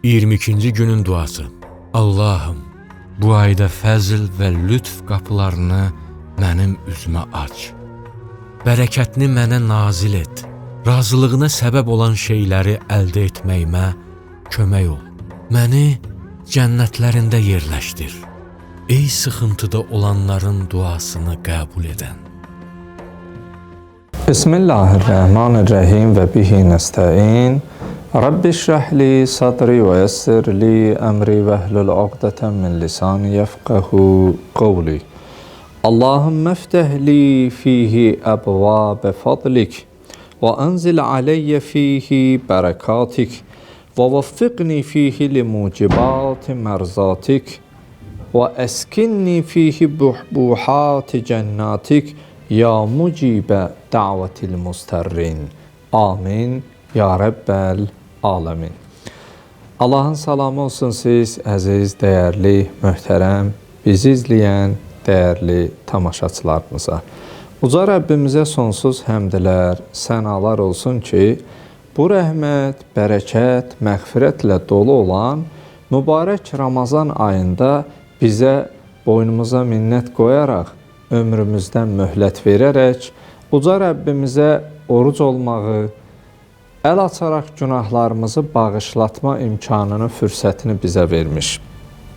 22-ci günün duası. Allahım, bu ayda fəzl və lütf qapılarını mənim üzümə aç. Bərəkətini mənə nazil et. Razılığına səbəb olan şeyləri əldə etməyimə kömək ol. Məni cənnətlərində yerləşdir. Ey sıxıntıda olanların duasını qəbul edən. Bismillahirrahmanirrahim və bihi nəstəin. Rabbi şrəhli sadri və yəssir li əmri və hlul uqdətən min lisani yəfqəhu qavli. Allahümmə ftəhli fihi əbvabə fadlik və ənzil aleyyə fihi bərəkatik və vəffiqni fihi limucibati mərzatik və əskinni fihi buhbuhati cənnatik ya mucibə da'vatil mustarrin. Amin. Ya Rəbbəl aləmin. Allahın salamı olsun siz, əziz, dəyərli, möhtərəm, bizi izləyən dəyərli tamaşaçılarımıza. Uca Rəbbimizə sonsuz həmdlər, sənalar olsun ki, bu rəhmət, bərəkət, məğfirətlə dolu olan mübarək Ramazan ayında bizə boynumuza minnət qoyaraq, ömrümüzdən möhlət verərək, Uca Rəbbimizə oruc olmağı, əl açaraq günahlarımızı bağışlatma imkanını, fürsətini bizə vermiş.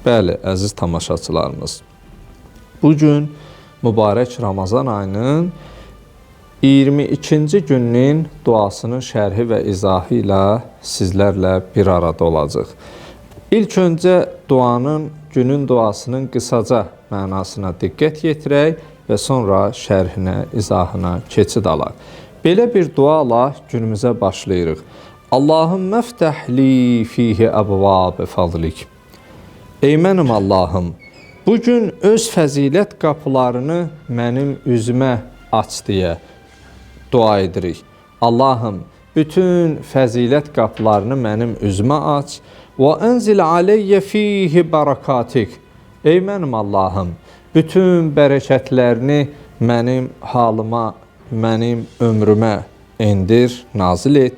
Bəli, əziz tamaşaçılarımız, bugün mübarək Ramazan ayının 22-ci günün duasının şərhi və izahı ilə sizlərlə bir arada olacaq. İlk öncə duanın, günün duasının qısaca mənasına diqqət yetirək və sonra şərhinə, izahına keçid alaq. Belə bir duala günümüzə başlayırıq. Allahümmə ftəhli fihi əbvabə fadlik. Ey mənim Allahım, bugün öz fəzilət qapılarını mənim üzümə aç deyə dua edirik. Allahım, bütün fəzilət qapılarını mənim üzümə aç və ənzil aleyyə fihi bərakatik. Ey mənim Allahım, bütün bərəkətlərini mənim halıma, mənim ömrümə endir, nazil et.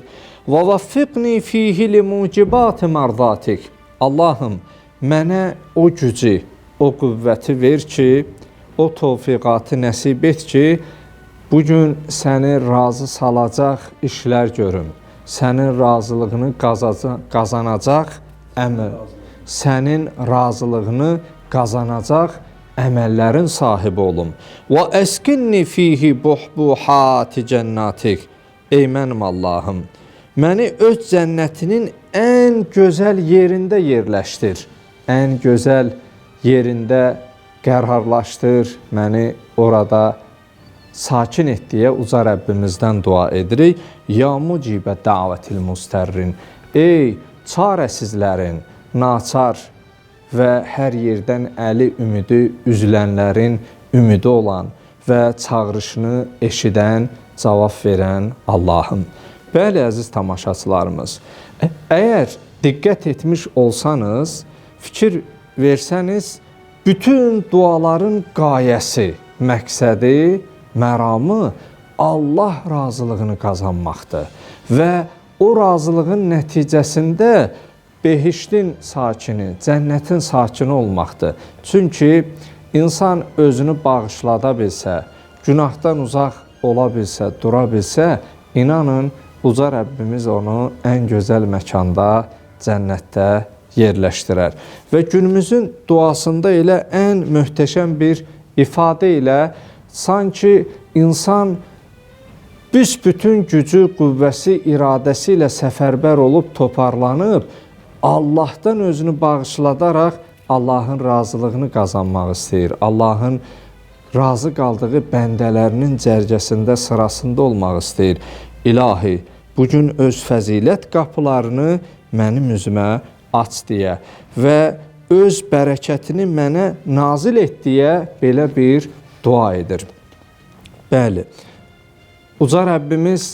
Və vəffiqni fihi limucibati mərzatik. Allahım, mənə o gücü, o qüvvəti ver ki, o tövfiqatı nəsib et ki, bugün səni razı salacaq işlər görüm. Sənin razılığını qazanacaq əməl. Sənin razılığını qazanacaq əməllərin sahibi olum. Və əskinni fihi buhbuhati cənnatik. Ey mənim Allahım, məni öz cənnətinin ən gözəl yerində yerləşdir. Ən gözəl yerində qərarlaşdır, məni orada sakin et deyə uca Rəbbimizdən dua edirik. Ya mucibə da'vatil mustarrin. Ey çarəsizlərin, naçar və hər yerdən əli ümidi üzülənlərin ümidi olan və çağırışını eşidən, cavab verən Allahım. Bəli, əziz tamaşaçılarımız, əgər diqqət etmiş olsanız, fikir versəniz, bütün duaların qayəsi, məqsədi, məramı Allah razılığını qazanmaqdır və o razılığın nəticəsində behiştin sakini, cənnətin sakini olmaqdır. Çünki insan özünü bağışlada bilsə, günahdan uzaq ola bilsə, dura bilsə, inanın, uca Rəbbimiz onu ən gözəl məkanda, cənnətdə yerləşdirər. Və günümüzün duasında elə ən möhtəşəm bir ifadə ilə sanki insan büsbütün gücü, qüvvəsi, iradəsi ilə səfərbər olub, toparlanıb, Allahdan özünü bağışladaraq Allahın razılığını qazanmaq istəyir. Allahın razı qaldığı bəndələrinin cərgəsində, sırasında olmaq istəyir. İlahi, bugün öz fəzilət qapılarını mənim üzümə aç deyə və öz bərəkətini mənə nazil et deyə belə bir dua edir. Bəli, uca Rəbbimiz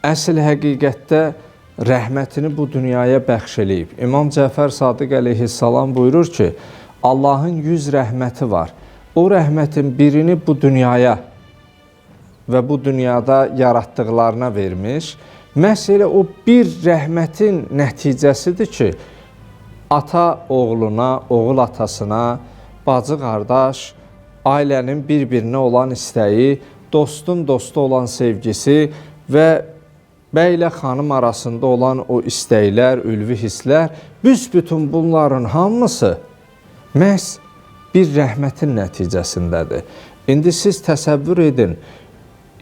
əsl həqiqətdə rəhmətini bu dünyaya bəxş eləyib. İmam Cəfər Sadiq əleyhissalam buyurur ki, Allahın 100 rəhməti var. O rəhmətin birini bu dünyaya və bu dünyada yaratdıqlarına vermiş. Məhz elə o bir rəhmətin nəticəsidir ki, ata oğluna, oğul atasına, bacı qardaş, ailənin bir-birinə olan istəyi, dostun dosta olan sevgisi və bəylə xanım arasında olan o istəklər, ülvi hisslər, büsbütün bunların hamısı məhz bir rəhmətin nəticəsindədir. İndi siz təsəvvür edin,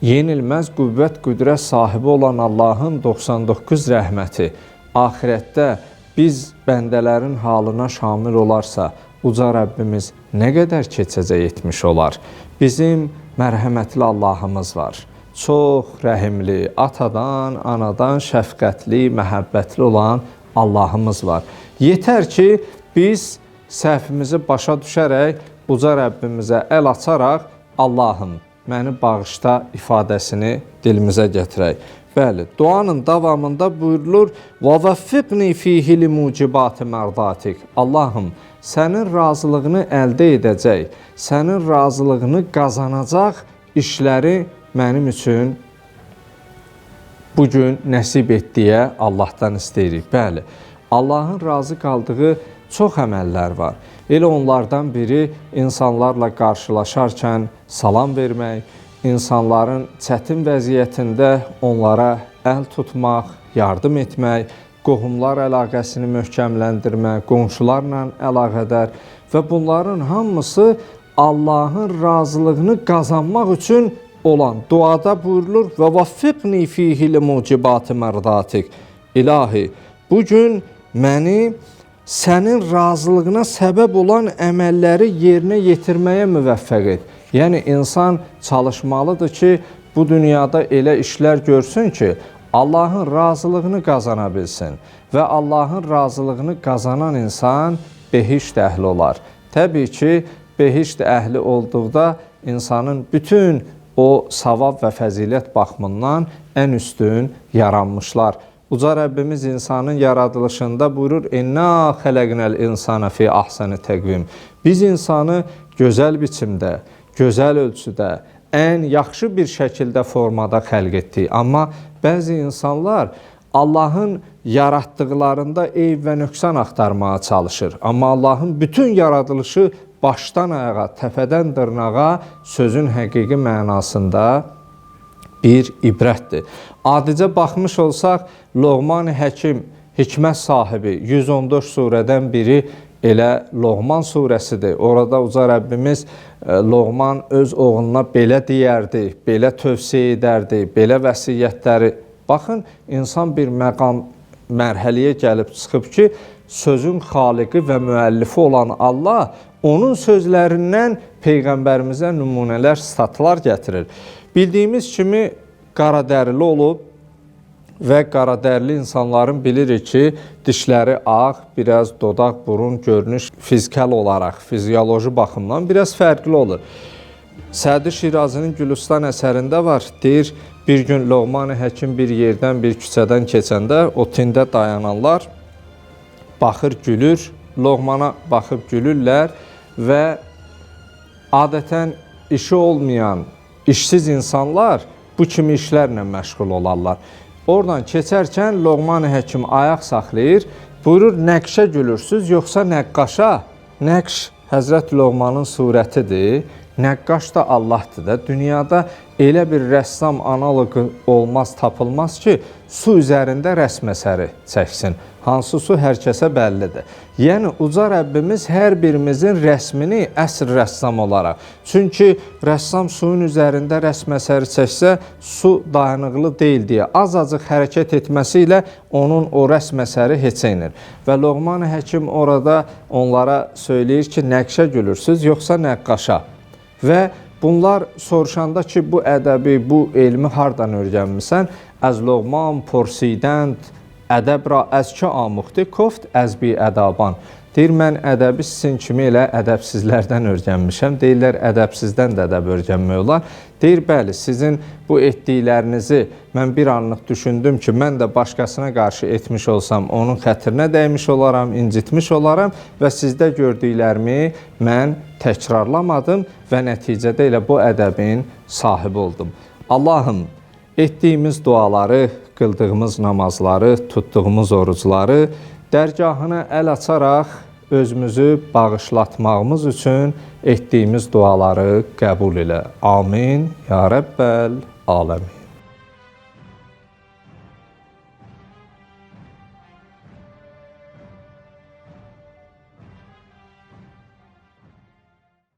yenilməz qüvvət, qüdrət sahibi olan Allahın 99 rəhməti axirətdə biz bəndələrin halına şamil olarsa, uca Rəbbimiz nə qədər keçəcək etmiş olar? Bizim mərhəmətli Allahımız var. Çox rəhimli, atadan, anadan şəfqətli, məhəbbətli olan Allahımız var. Yetər ki, biz səhvimizi başa düşərək, uca Rəbbimizə əl açaraq, Allahım, məni bağışla ifadəsini dilimizə gətirək. Bəli, duanın davamında buyurulur, وَوَفِّقْنِي فِيهِ لِمُوجِبَاتِ مَرْضَاتِكَ Allahım, sənin razılığını əldə edəcək, sənin razılığını qazanacaq işləri mənim üçün bugün nəsib et deyə Allahdan istəyirik. Bəli, Allahın razı qaldığı çox əməllər var. Elə onlardan biri insanlarla qarşılaşarkən salam vermək, insanların çətin vəziyyətində onlara əl tutmaq, yardım etmək, qohumlar əlaqəsini möhkəmləndirmək, qonşularla əlaqədar və bunların hamısı Allahın razılığını qazanmaq üçün olan duada buyurulur və vaffiqni fihi limucibati mərdatik. İlahi, bugün məni sənin razılığına səbəb olan əməlləri yerinə yetirməyə müvəffəq et. Yəni, insan çalışmalıdır ki, bu dünyada elə işlər görsün ki, Allahın razılığını qazana bilsin və Allahın razılığını qazanan insan behişt əhli olar. Təbii ki, behişt əhli olduqda insanın bütün o savab və fəzilət baxımından ən üstün yaranmışlar. Uca Rəbbimiz insanın yaradılışında buyurur, İnna xələqnəl insana fi ahsəni təqvim. Biz insanı gözəl biçimdə, gözəl ölçüdə, ən yaxşı bir şəkildə formada xəlq etdik. Amma bəzi insanlar Allahın yaratdıqlarında eyb və nöqsan axtarmağa çalışır. Amma Allahın bütün yaradılışı başdan ayağa, təpədən dırnağa sözün həqiqi mənasında bir ibrətdir. Adicə baxmış olsaq, Loğman Həkim, hikmət sahibi 114 surədən biri elə Loğman surəsidir. Orada Uca Rəbbimiz Loğman öz oğluna belə deyərdi, belə tövsiyə edərdi, belə vəsiyyətləri. Baxın, insan bir məqam, mərhəliyə gəlib çıxıb ki, sözün xaliqi və müəllifi olan Allah onun sözlərindən Peyğəmbərimizə nümunələr, statlar gətirir. Bildiyimiz kimi qaradərili olub və qaradərili insanların bilirik ki, dişləri ağ, biraz dodaq, burun, görünüş fizikal olaraq, fizioloji baxımdan biraz fərqli olur. Sədi Şirazinin Gülüstan əsərində var, deyir, bir gün Loğman Həkim bir yerdən, bir küçədən keçəndə o tində dayananlar baxır, gülür, Loğmana baxıb gülürlər və adətən işi olmayan, işsiz insanlar bu kimi işlərlə məşğul olarlar. Oradan keçərkən Loğman Həkim ayaq saxlayır, buyurur, nəqşə gülürsüz, yoxsa nəqqaşa? Nəqş Həzrət Loğmanın surətidir, nəqqaş da Allahdır da. Dünyada elə bir rəssam analogu olmaz, tapılmaz ki, su üzərində rəsm əsəri çəksin. Hansı su hər kəsə bəllidir. Yəni, Uca Rəbbimiz hər birimizin rəsmini əsr rəssam olaraq. Çünki rəssam suyun üzərində rəsm əsəri çəksə, su dayanıqlı deyil deyə az-azıq hərəkət etməsi ilə onun o rəsm əsəri heç inir. Və Loğman Həkim orada onlara söyləyir ki, nəqşə gülürsüz, yoxsa nəqqaşa? Və bunlar soruşanda ki, bu ədəbi, bu elmi hardan öyrənmirsən? Əz Loğman porsidənd, ədəb ra əzkə amuxdi, koft əzbi ədaban. Deyir, mən ədəbi sizin kimi elə ədəbsizlərdən öyrənmişəm. Deyirlər, ədəbsizdən də ədəb öyrənmək olar. Deyir, bəli, sizin bu etdiklərinizi mən bir anlıq düşündüm ki, mən də başqasına qarşı etmiş olsam, onun xətrinə dəymiş olaram, incitmiş olaram və sizdə gördüklərimi mən təkrarlamadım və nəticədə elə bu ədəbin sahibi oldum. Allahım, etdiyimiz duaları, qıldığımız namazları, tutduğumuz orucları dərgahına əl açaraq özümüzü bağışlatmağımız üçün etdiyimiz duaları qəbul elə. Amin. Ya Rəbbəl aləmin.